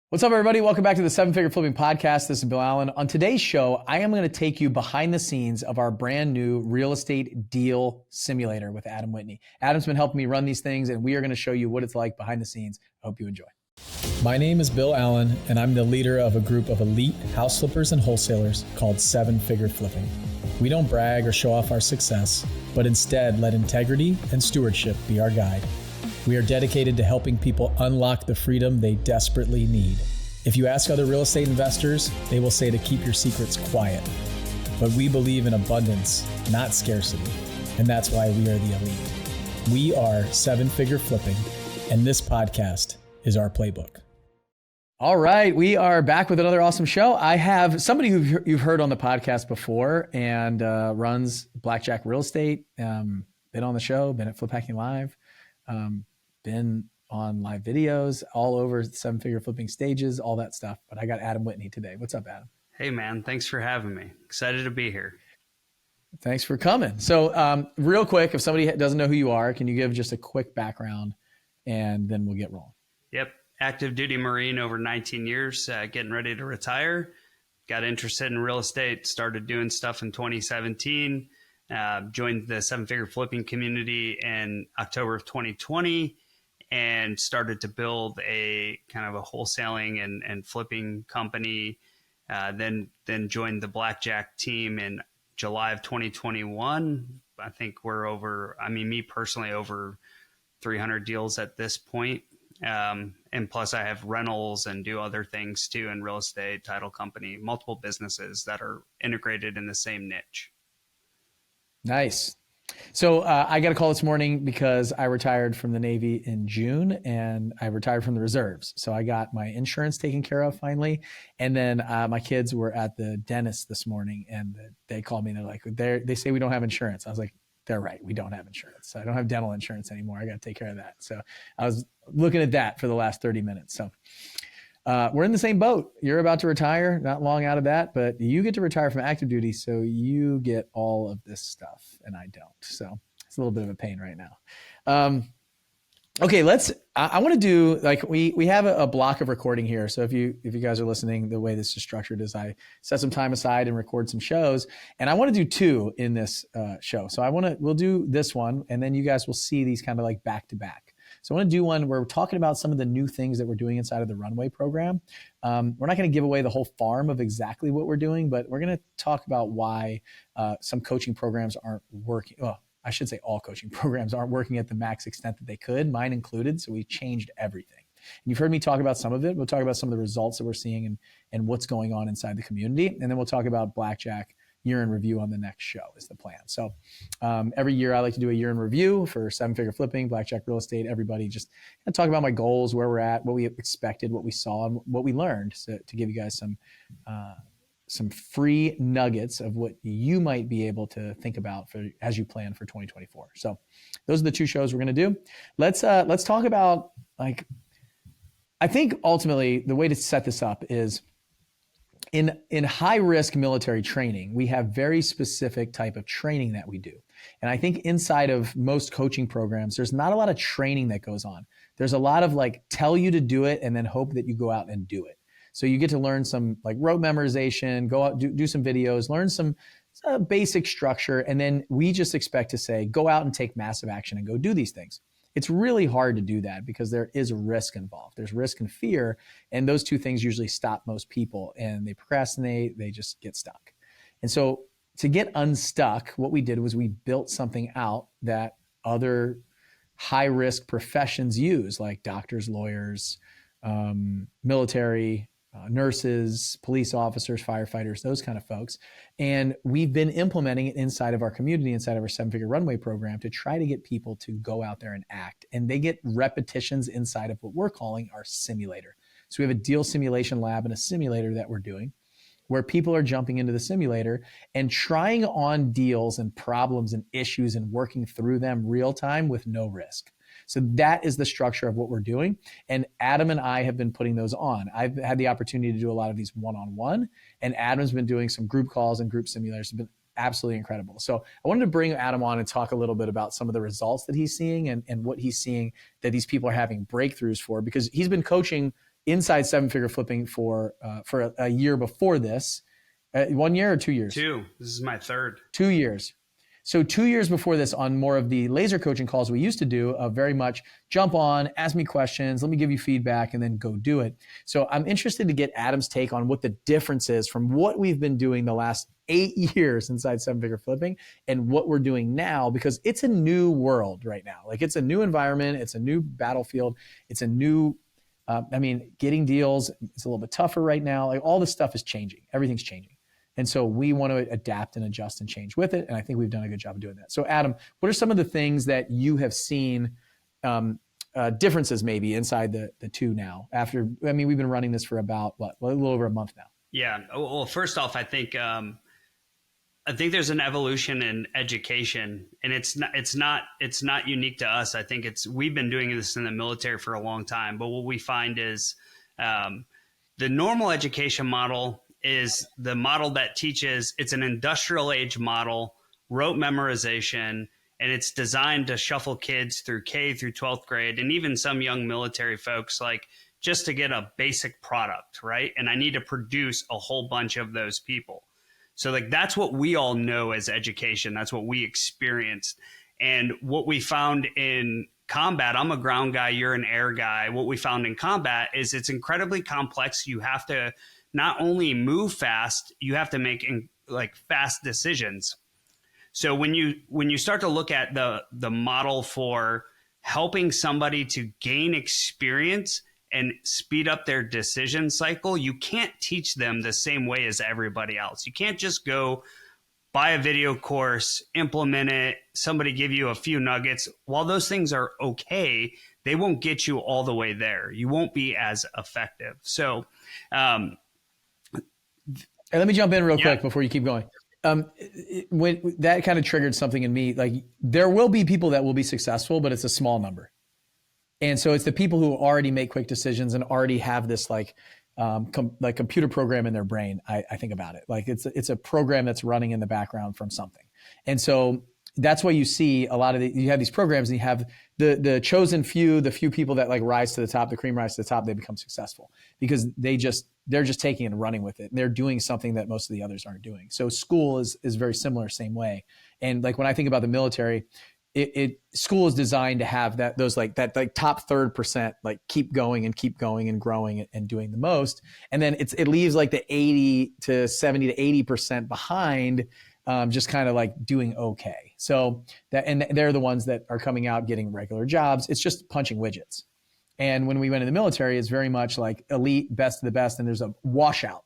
What's up, everybody? Welcome back to the Seven Figure Flipping Podcast. This is Bill Allen. On today's show, I am going to take you behind the scenes of our brand new real estate deal simulator with Adam Whitney. Adam's been helping me run these things, and we are going to show you what it's like behind the scenes. I hope you enjoy. My name is Bill Allen, and I'm the leader of a group of elite house flippers and wholesalers called Seven Figure Flipping. We don't brag or show off our success, but instead let integrity and stewardship be our guide. We are dedicated to helping people unlock the freedom they desperately need. If you ask other real estate investors, they will say to keep your secrets quiet. But we believe in abundance, not scarcity. And that's why we are the elite. We are Seven Figure Flipping, and this podcast is our playbook. All right, we are back with another awesome show. I have somebody who you've heard on the podcast before and runs Blackjack Real Estate. Been on the show, been at Flip Hacking Live. Been on live videos all over Seven Figure Flipping stages, all that stuff. But I got Adam Whitney today. What's up, Adam? Hey, man. Thanks for having me. Excited to be here. Thanks for coming. So real quick, if somebody doesn't know who you are, can you give just a quick background and then we'll get rolling? Yep. Active duty Marine over 19 years, getting ready to retire. Got interested in real estate, started doing stuff in 2017, joined the Seven Figure Flipping community in October of 2020. And started to build a kind of a wholesaling and flipping company. Then joined the Blackjack team in July of 2021. I think we're over, me personally, over 300 deals at this point. And plus I have rentals and do other things too in real estate, title company, multiple businesses that are integrated in the same niche. Nice. So I got a call this morning because I retired from the Navy in June and I retired from the reserves. So I got my insurance taken care of finally. And then my kids were at the dentist this morning and they called me and they're like, they say we don't have insurance. I was like, they're right. We don't have insurance. I don't have dental insurance anymore. I got to take care of that. So I was looking at that for the last 30 minutes. So we're in the same boat. You're about to retire, not long out of that, but you get to retire from active duty. So you get all of this stuff and I don't. So it's a little bit of a pain right now. Okay, I want to do, like, we have a block of recording here. So if you guys are listening, the way this is structured is I set some time aside and record some shows, and I want to do two in this show. So we'll do this one, and then you guys will see these kind of like back to back. So I want to do one where we're talking about some of the new things that we're doing inside of the Runway program. We're not going to give away the whole farm of exactly what we're doing, but we're going to talk about why some coaching programs aren't working. Well, I should say all coaching programs aren't working at the max extent that they could, mine included. So we changed everything. And you've heard me talk about some of it. We'll talk about some of the results that we're seeing and what's going on inside the community. And then we'll talk about Blackjack year in review on the next show is the plan. So every year I like to do a year in review for Seven Figure Flipping, Blackjack Real Estate, everybody, just talk about my goals, where we're at, what we expected, what we saw, and what we learned, so to give you guys some free nuggets of what you might be able to think about as you plan for 2024. So those are the two shows we're going to do. Let's talk about, like, I think ultimately the way to set this up is in high risk military training, we have very specific type of training that we do. And I think inside of most coaching programs, there's not a lot of training that goes on. There's a lot of like tell you to do it and then hope that you go out and do it. So you get to learn some like rote memorization, go out, do some videos, learn some basic structure. And then we just expect to say, go out and take massive action and go do these things. It's really hard to do that because there is a risk involved. There's risk and fear. And those two things usually stop most people and they procrastinate, they just get stuck. And so to get unstuck, what we did was we built something out that other high risk professions use, like doctors, lawyers, military, nurses, police officers, firefighters, those kind of folks. And we've been implementing it inside of our community, inside of our Seven Figure Runway program to try to get people to go out there and act. And they get repetitions inside of what we're calling our simulator. So we have a deal simulation lab and a simulator that we're doing where people are jumping into the simulator and trying on deals and problems and issues and working through them real time with no risk. So that is the structure of what we're doing. And Adam and I have been putting those on. I've had the opportunity to do a lot of these one-on-one, and Adam's been doing some group calls and group simulators. It's been absolutely incredible. So I wanted to bring Adam on and talk a little bit about some of the results that he's seeing and what he's seeing that these people are having breakthroughs for, because he's been coaching inside seven figure flipping for a year before this. 1 year or 2 years? Two. This is my third. 2 years. So 2 years before this, on more of the laser coaching calls we used to do, of very much jump on, ask me questions, let me give you feedback, and then go do it. So I'm interested to get Adam's take on what the difference is from what we've been doing the last 8 years inside seven figure flipping and what we're doing now, because it's a new world right now. Like, it's a new environment, it's a new battlefield, it's a new, getting deals, it's a little bit tougher right now. Like, all this stuff is changing, everything's changing. And so we want to adapt and adjust and change with it. And I think we've done a good job of doing that. So Adam, what are some of the things that you have seen differences maybe inside the two now? We've been running this for about a little over a month now. Yeah. Well, first off, I think there's an evolution in education, and it's not unique to us. I think we've been doing this in the military for a long time. But what we find is the normal education model is the model that teaches, it's an industrial age model, rote memorization, and it's designed to shuffle kids through K through 12th grade, and even some young military folks, like, just to get a basic product, right? And I need to produce a whole bunch of those people. So, like, that's what we all know as education. That's what we experienced. And what we found in combat, I'm a ground guy, you're an air guy. What we found in combat is it's incredibly complex. You have to not only move fast, you have to make fast decisions. So when you start to look at the model for helping somebody to gain experience and speed up their decision cycle, you can't teach them the same way as everybody else. You can't just go buy a video course, implement it, somebody give you a few nuggets. While those things are okay, they won't get you all the way there. You won't be as effective. So, and let me jump in real quick before you keep going. When that kind of triggered something in me, like, there will be people that will be successful, but it's a small number. And so it's the people who already make quick decisions and already have this computer program in their brain. I think about it like it's a program that's running in the background from something. And so that's why you see a lot of you have these programs, and you have the chosen few, the few people that rise to the top, the cream rise to the top, they become successful because they're just taking it and running with it. And they're doing something that most of the others aren't doing. So school is very similar, same way. And when I think about the military, school is designed to have that top 3%, keep going and growing and doing the most. And then it leaves the 80 to 70 to 80% behind, just kind of doing okay. So and they're the ones that are coming out getting regular jobs. It's just punching widgets. And when we went in the military, it's very much elite, best of the best. And there's a washout.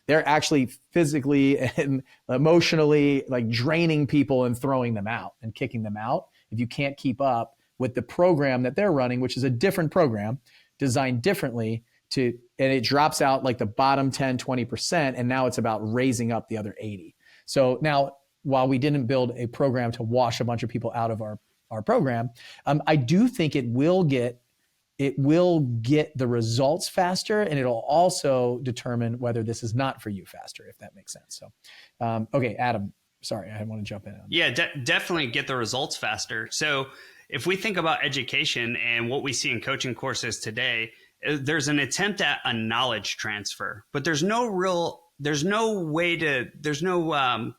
They're actually physically and emotionally draining people and throwing them out and kicking them out if you can't keep up with the program that they're running, which is a different program designed differently and it drops out the bottom 10, 20%. And now it's about raising up the other 80. So now, while we didn't build a program to wash a bunch of people out of our program, I do think it will get the results faster, and it'll also determine whether this is not for you faster, if that makes sense. So, okay, Adam, sorry, I want to jump in. Yeah, definitely get the results faster. So if we think about education and what we see in coaching courses today, there's an attempt at a knowledge transfer, but there's no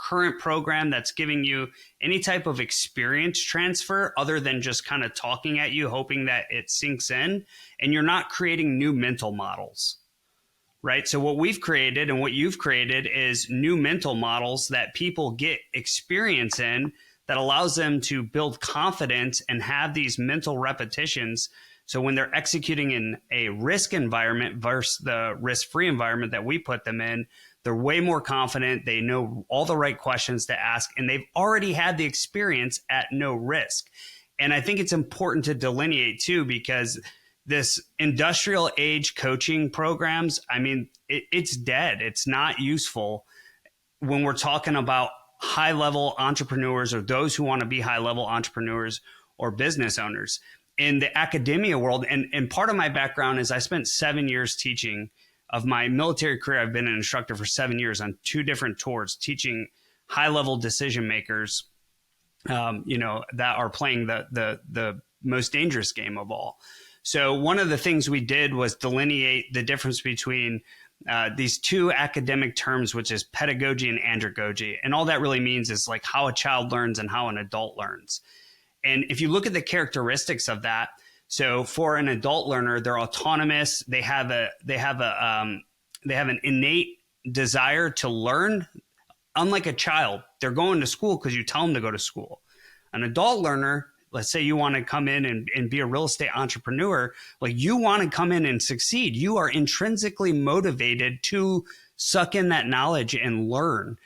current program that's giving you any type of experience transfer other than just kind of talking at you, hoping that it sinks in, and you're not creating new mental models, right? So what we've created and what you've created is new mental models that people get experience in that allows them to build confidence and have these mental repetitions. So when they're executing in a risk environment versus the risk-free environment that we put them in, they're way more confident. They know all the right questions to ask, and they've already had the experience at no risk. And I think it's important to delineate too, because this industrial age coaching programs, it's dead. It's not useful when we're talking about high-level entrepreneurs or those who want to be high-level entrepreneurs or business owners. In the academia world, and part of my background is I spent 7 years teaching. Of my military career, I've been an instructor for 7 years on 2 different tours, teaching high-level decision makers, that are playing the most dangerous game of all. So one of the things we did was delineate the difference between these two academic terms, which is pedagogy and andragogy. And all that really means is like how a child learns and how an adult learns. And if you look at the characteristics of that, so for an adult learner, they're autonomous. They have an innate desire to learn. Unlike a child, they're going to school because you tell them to go to school. An adult learner, let's say you want to come in and be a real estate entrepreneur, like you want to come in and succeed. You are intrinsically motivated to suck in that knowledge and learn.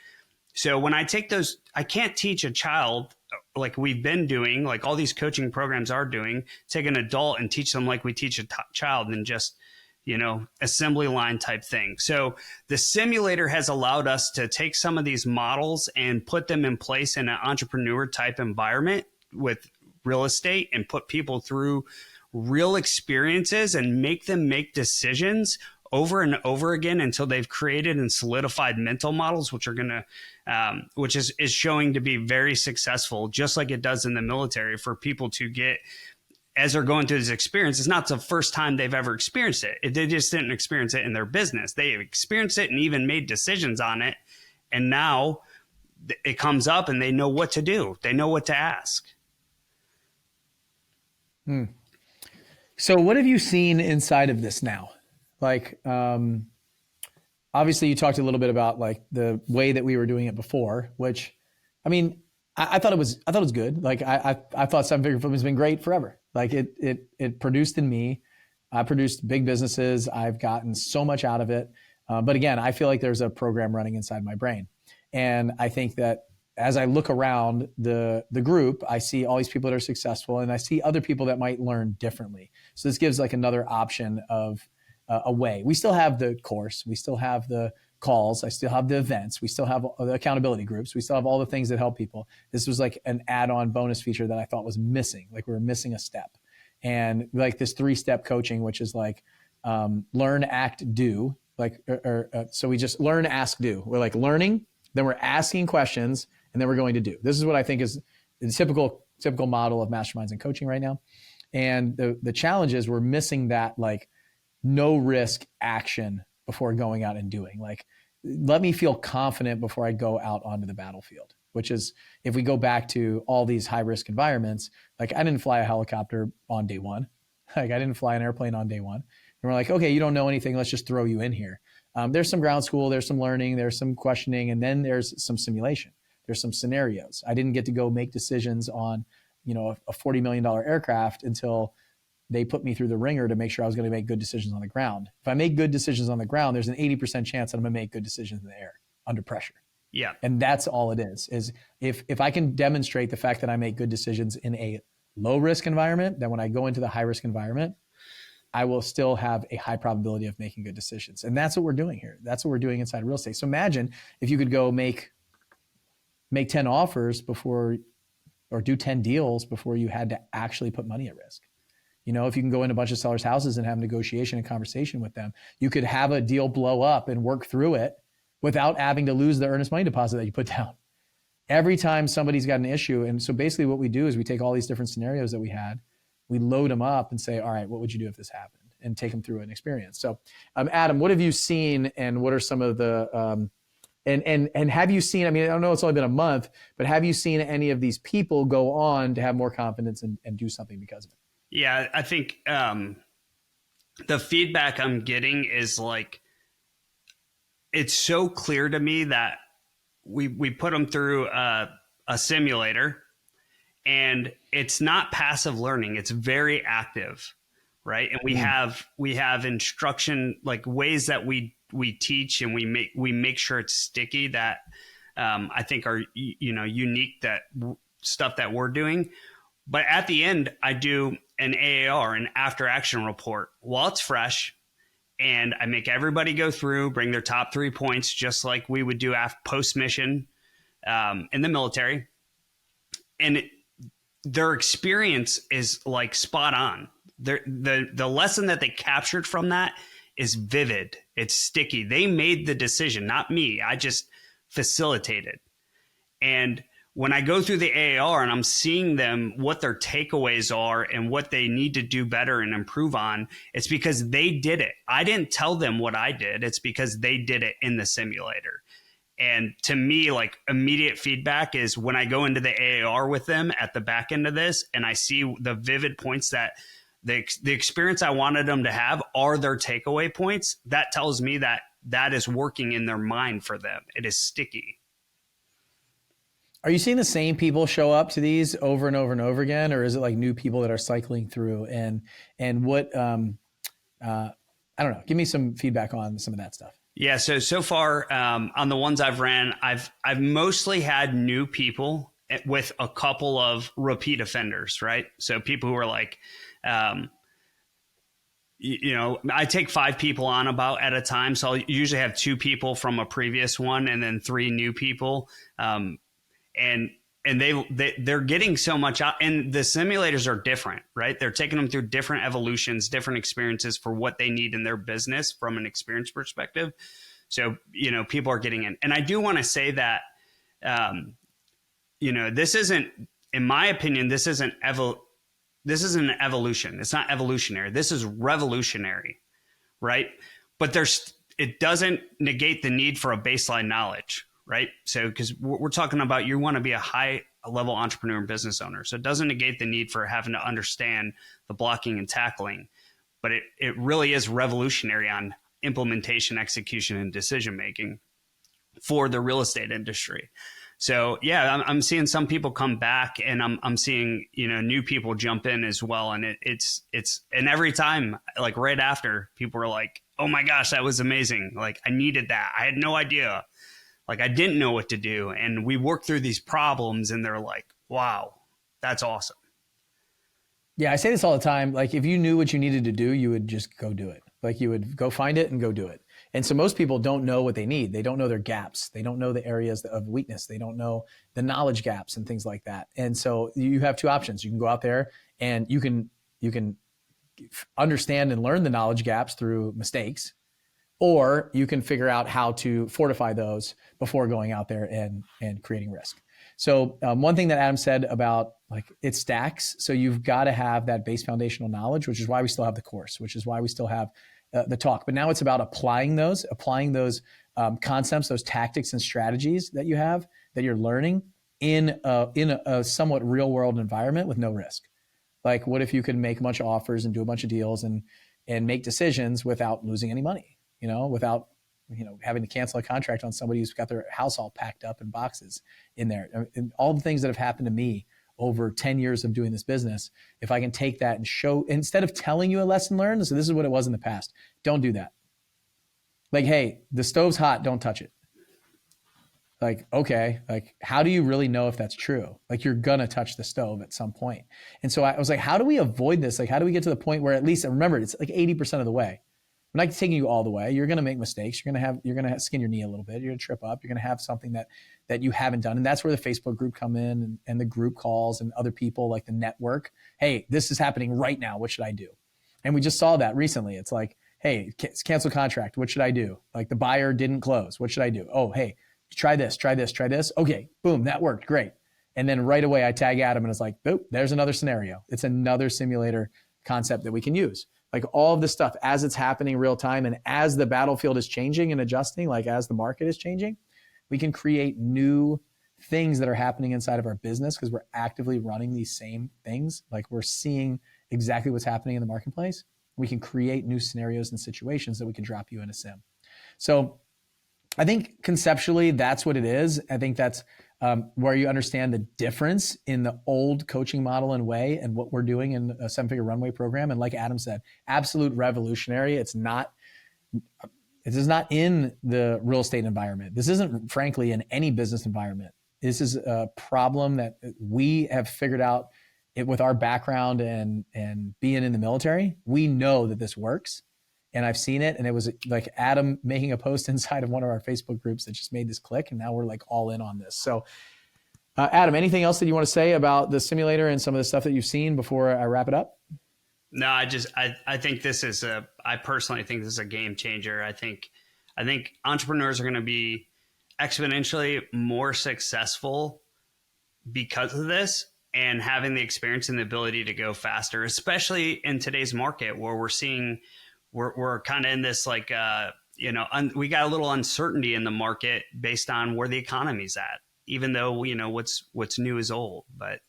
So when I take those, I can't teach a child like we've been doing, like all these coaching programs are doing, take an adult and teach them like we teach a child and just, assembly line type thing. So the simulator has allowed us to take some of these models and put them in place in an entrepreneur type environment with real estate and put people through real experiences and make them make decisions over and over again until they've created and solidified mental models, which are going to, which is showing to be very successful, just like it does in the military for people to get, as they're going through this experience. It's not the first time they've ever experienced it. They just didn't experience it in their business. They experienced it and even made decisions on it. And now it comes up and they know what to do. They know what to ask. So what have you seen inside of this now? Like, obviously you talked a little bit about like the way that we were doing it before, which, I mean, I thought it was good. Like I thought Seven Figure Flipping has been great forever. Like it produced in me. I produced big businesses. I've gotten so much out of it. But again, I feel like there's a program running inside my brain. And I think that as I look around the group, I see all these people that are successful and I see other people that might learn differently. So this gives like another option of a way. We still have the course. We still have the calls. I still have the events. We still have the accountability groups. We still have all the things that help people. This was like an add-on bonus feature that I thought was missing. Like we were missing a step. And like this 3-step coaching, which is like learn, act, do. Like, so we just learn, ask, do. We're like learning, then we're asking questions, and then we're going to do. This is what I think is the typical model of masterminds and coaching right now. And the challenge is we're missing that like no risk action before going out and doing. Like, let me feel confident before I go out onto the battlefield, which is if we go back to all these high risk environments, like I didn't fly a helicopter on day one. Like I didn't fly an airplane on day one. And we're like, okay, you don't know anything. Let's just throw you in here. There's some ground school, there's some learning, there's some questioning, and then there's some simulation. There's some scenarios. I didn't get to go make decisions on, a $40 million aircraft until they put me through the ringer to make sure I was going to make good decisions on the ground. If I make good decisions on the ground, there's an 80% chance that I'm going to make good decisions in the air under pressure. Yeah. And that's all it is if I can demonstrate the fact that I make good decisions in a low risk environment, then when I go into the high risk environment, I will still have a high probability of making good decisions. And that's what we're doing here. That's what we're doing inside real estate. So imagine if you could go make 10 offers before, or do 10 deals before you had to actually put money at risk. If you can go in a bunch of sellers' houses and have negotiation and conversation with them, you could have a deal blow up and work through it without having to lose the earnest money deposit that you put down. Every time somebody's got an issue. And so basically what we do is we take all these different scenarios that we had, we load them up and say, all right, what would you do if this happened? And take them through an experience. So Adam, what have you seen and what are some of the, and have you seen, I mean, I don't know, it's only been a month, but have you seen any of these people go on to have more confidence and do something because of it? Yeah, I think the feedback I'm getting is like, it's so clear to me that we put them through a simulator and it's not passive learning. It's very active, right? And we have instruction, like ways that we teach and we make sure it's sticky that I think are, unique, that stuff that we're doing. But at the end, I do an AAR, an after action report, while it's fresh. And I make everybody go through, bring their top 3 points, just like we would do post mission in the military. And their experience is like spot on. The lesson that they captured from that is vivid. It's sticky. They made the decision, not me. I just facilitated. And when I go through the AAR and I'm seeing them, what their takeaways are and what they need to do better and improve on, it's because they did it. I didn't tell them what I did. It's because they did it in the simulator. And to me, like, immediate feedback is when I go into the AAR with them at the back end of this and I see the vivid points that the experience I wanted them to have are their takeaway points. That tells me that that is working in their mind for them. It is sticky. Are you seeing the same people show up to these over and over and over again, or is it like new people that are cycling through? And what I don't know. Give me some feedback on some of that stuff. Yeah. So far on the ones I've ran, I've mostly had new people with a couple of repeat offenders, right? So people who are like, I take 5 people on about at a time. So I'll usually have 2 people from a previous one and then 3 new people. And they're getting so much out, and the simulators are different, right? They're taking them through different evolutions, different experiences for what they need in their business from an experience perspective. So, people are getting in. And I do want to say that, this isn't, in my opinion, this isn't an evolution. It's not evolutionary. This is revolutionary, right? But it doesn't negate the need for a baseline knowledge, right? So, because we're talking about, you want to be a high level entrepreneur and business owner. So it doesn't negate the need for having to understand the blocking and tackling, but it really is revolutionary on implementation, execution, and decision-making for the real estate industry. So yeah, I'm seeing some people come back, and I'm seeing, new people jump in as well. And it's and every time, like right after, people are like, oh my gosh, that was amazing. Like, I needed that. I had no idea. Like, I didn't know what to do. And we work through these problems, and they're like, wow, that's awesome. Yeah, I say this all the time. Like, if you knew what you needed to do, you would just go do it. Like, you would go find it and go do it. And so most people don't know what they need. They don't know their gaps. They don't know the areas of weakness. They don't know the knowledge gaps and things like that. And so you have 2 options. You can go out there and you can understand and learn the knowledge gaps through mistakes, or you can figure out how to fortify those before going out there and creating risk. So one thing that Adam said about, like, it stacks. So you've got to have that base foundational knowledge, which is why we still have the course, which is why we still have the talk. But now it's about applying those concepts, those tactics and strategies that you have, that you're learning in a somewhat real world environment with no risk. Like, what if you could make a bunch of offers and do a bunch of deals and make decisions without losing any money, without having to cancel a contract on somebody who's got their house all packed up in boxes in there. And all the things that have happened to me over 10 years of doing this business, if I can take that and show, instead of telling you a lesson learned, so this is what it was in the past, don't do that. Like, hey, the stove's hot, don't touch it. Like, okay, like, how do you really know if that's true? Like, you're gonna touch the stove at some point. And so I was like, how do we avoid this? Like, how do we get to the point where, at least, remember, it's like 80% of the way. I'm not taking you all the way. You're going to make mistakes. You're going to skin your knee a little bit. You're going to trip up. You're going to have something that you haven't done. And that's where the Facebook group come in, and the group calls and other people, like the network. Hey, this is happening right now. What should I do? And we just saw that recently. It's like, hey, cancel contract. What should I do? Like, the buyer didn't close. What should I do? Oh, hey, try this, try this, try this. Okay, boom, that worked. Great. And then right away I tag Adam, and it's like, boop, there's another scenario. It's another simulator concept that we can use. Like, all of this stuff, as it's happening real time, and as the battlefield is changing and adjusting, like as the market is changing, we can create new things that are happening inside of our business because we're actively running these same things. Like, we're seeing exactly what's happening in the marketplace. We can create new scenarios and situations that we can drop you in a sim. So I think conceptually that's what it is. I think that's where you understand the difference in the old coaching model and way and what we're doing in a 7-figure runway program. And like Adam said, absolute revolutionary. It is not in the real estate environment. This isn't, frankly, in any business environment. This is a problem that we have figured out it with our background and being in the military. We know that this works. And I've seen it. And it was like Adam making a post inside of one of our Facebook groups that just made this click. And now we're like all in on this. So Adam, anything else that you want to say about the simulator and some of the stuff that you've seen before I wrap it up? No, I think I personally think this is a game changer. I think entrepreneurs are going to be exponentially more successful because of this, and having the experience and the ability to go faster, especially in today's market where we're seeing we're kind of in this like we got a little uncertainty in the market based on where the economy's at, even though what's new is old. But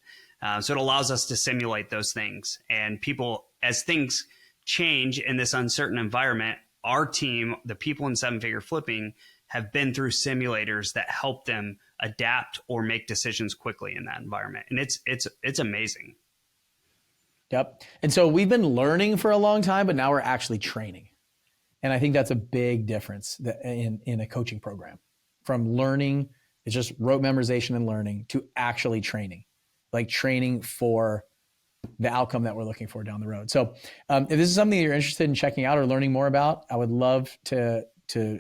so it allows us to simulate those things, and people, as things change in this uncertain environment, our team, the people in seven figure flipping, have been through simulators that help them adapt or make decisions quickly in that environment. And it's amazing. Yep. And so we've been learning for a long time, but now we're actually training. And I think that's a big difference in a coaching program. From learning, it's just rote memorization and learning, to actually training, like training for the outcome that we're looking for down the road. So if this is something you're interested in checking out or learning more about, I would love to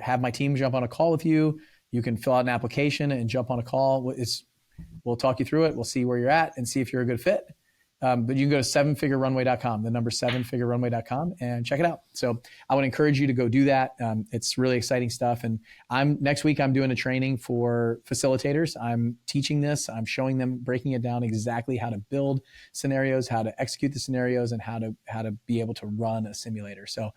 have my team jump on a call with you. You can fill out an application and jump on a call. We'll talk you through it. We'll see where you're at and see if you're a good fit. But you can go to sevenfigurerunway.com, the number sevenfigurerunway.com, and check it out. So I would encourage you to go do that. It's really exciting stuff. And next week, I'm doing a training for facilitators. I'm teaching this. I'm showing them, breaking it down exactly how to build scenarios, how to execute the scenarios, and how to be able to run a simulator. So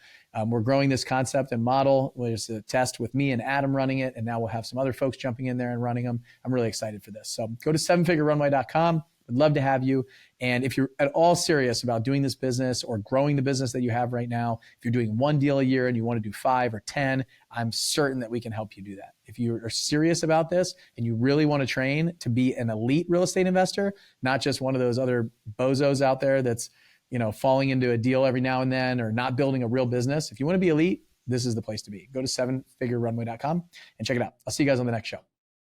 we're growing this concept and model. There's a test with me and Adam running it, and now we'll have some other folks jumping in there and running them. I'm really excited for this. So go to sevenfigurerunway.com. I'd love to have you. And if you're at all serious about doing this business or growing the business that you have right now, if you're doing one deal a year and you want to do 5 or 10, I'm certain that we can help you do that. If you are serious about this and you really want to train to be an elite real estate investor, not just one of those other bozos out there that's, falling into a deal every now and then or not building a real business. If you want to be elite, this is the place to be. Go to sevenfigurerunway.com and check it out. I'll see you guys on the next show.